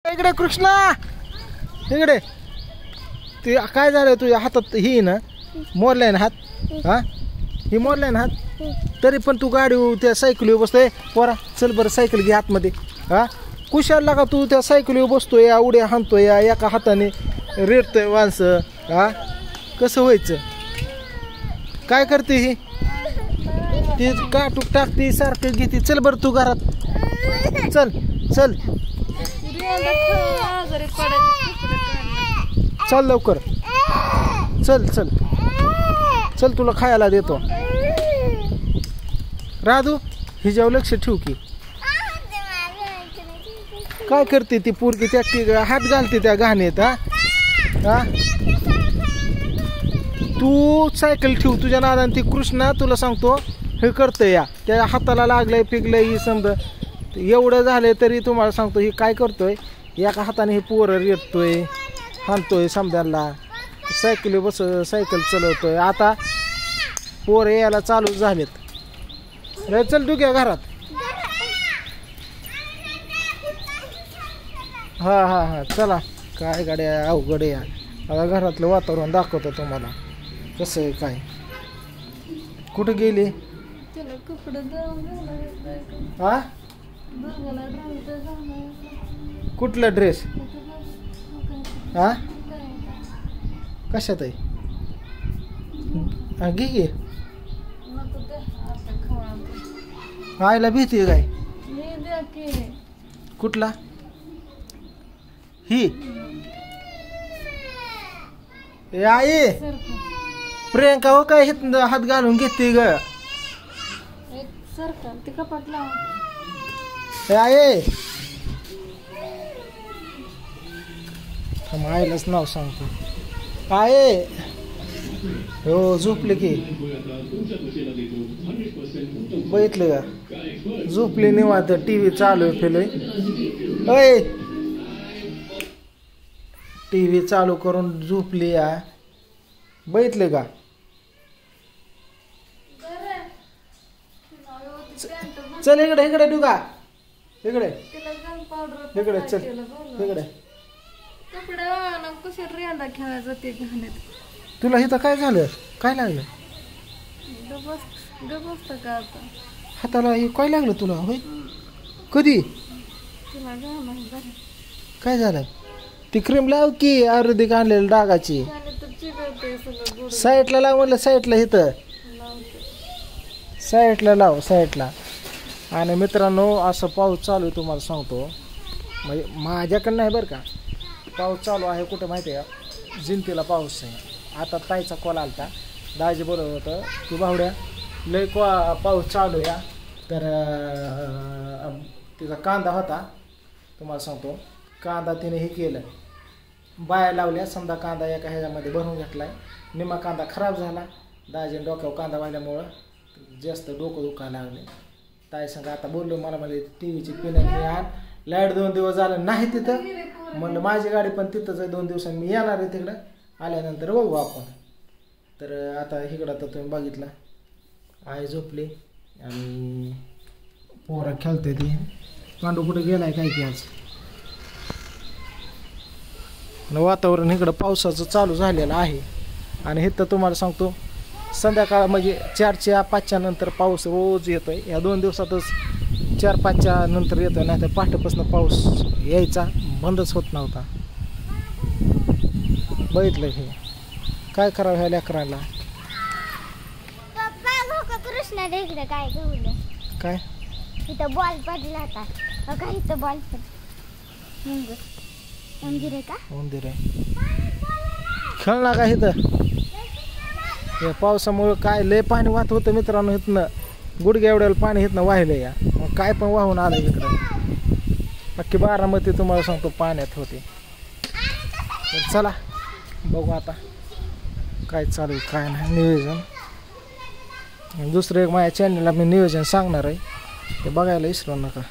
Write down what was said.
इकडे कृष्णा इकडे ते काय झालं तुझ्या हातात ही ना मोडलाय ना हात हा ही मोडलाय ना हात तरी पण तू गाडी त्या सायकलीवर बसतोय पोरा चल बरं सायकल घे आतमध्ये हा कुशाला का तू त्या सायकलीवर बसतोय या उड्या हाणतोय या एका हाताने रेटतोय माणसं हा कसं व्हायचं काय करते ही ती काटूक टाकते सारखं घेते चल बरं तू घरात चल चल चल लवकर चल चल चल तुला खायला देतो राधू हिच्यावर लक्ष ठेव की काय करते ती पोरगी त्या हात घालते त्या घाणीत हा हा तू सायकल ठेव तुझ्या नादाने ती कृष्णा तुला सांगतो हे करतोय या त्या हाताला लागलंय पिकलंय ही समजा एवढं झालंय तरी तुम्हाला सांगतो ही काय करतोय एका हाताने हे पोरं रेटतोय हाणतोय समजायला सायकली बस सायकल चालवतोय आता पोरं यायला चालू झालेत रे चल तू घ्या घरात हा हा हा चला काय गाड्या अवघड या आता घरातलं वातावरण दाखवतो तुम्हाला कसं आहे काय कुठं गेली हा कुठला ड्रेस हा कशात आहे घे घे आईला भीती काय कुठला ही ए आई प्रियंका हो काय हात घालून घेते ग आई आईलाच नाव सांगतो आये हो झोपले की बघितलं का झोपली निवांत टीव्ही चालू केलंय अय टीव्ही चालू करून झोपली या बघितले का चल इकडे इकडे डुगा इकडे इकडे चल इकडे तुला इथं काय झालं काय लागलं हाताला हे काय लागलं तुला होय कधी काय झालं ती क्रीम लाव की आयुर्वेदिक आणलेलं डागाची साईडला लाव म्हणलं साईडला इथं साईडला लाव साईडला आणि मित्रांनो असं पाऊस चालू आहे तुम्हाला सांगतो म्हणजे माझ्याकडं नाही बरं का पाऊस चालू आहे कुठं माहिती आहे का जिंतीला पाऊस आहे आता ताईचा कॉल आलता दाजी बोलत होतं की भावड्या लय पाऊस चालू या तर तिचा कांदा होता तुम्हाला सांगतो कांदा तिने हे केलं बाया लावल्या समजा कांदा एका ह्याच्यामध्ये भरून घेतला आहे निम्मा कांदा खराब झाला दाजीने डोक्यावर कांदा वाहिल्यामुळं जास्त डोकं दुखायला लागले ताई संग आता बोललो मला म्हणजे टी व्हीची पिण्याची आण लाईट 2 दिवस झालं नाही तिथं म्हणलं माझी गाडी पण तिथंच आहे 2 दिवसांनी मी येणार आहे तिकडं आल्यानंतर बघू आपण तर आता इकडं तर तुम्ही बघितलं आई झोपली आणि पोरं खेळते ती पांडू कुठं गेलाय काय की आज वातावरण इकडं पावसाचं चालू झालेलं आहे आणि इथं तुम्हाला सांगतो संध्याकाळ म्हणजे 4च्या 5च्या नंतर पाऊस रोज येतोय या 2 दिवसातच 4-5च्या नंतर येतोय नाही तर पहाटेपासून पाऊस यायचा बंदच होत नव्हता बघितलं हे काय करावं ह्या लेकरांना काय इथं बॉल पडला होता बघा इथं बॉल पडला उंदीर आहे का उंदीर आहे खेळ ना का इथं या पावसामुळं काय लय पाणी वाहत होतं मित्रांनो इथनं गुडघ्या एवढ्याला पाणी इथनं वाहिलं या मग काय पण वाहून आलं इकडं नक्की बारामती तुम्हाला सांगतो पाण्यात होते तर चला बघू आता काय चालू आहे काय नाही नियोजन दुसरं एक माझ्या चॅनलला मी नियोजन सांगणार आहे ते बघायला विसरू नका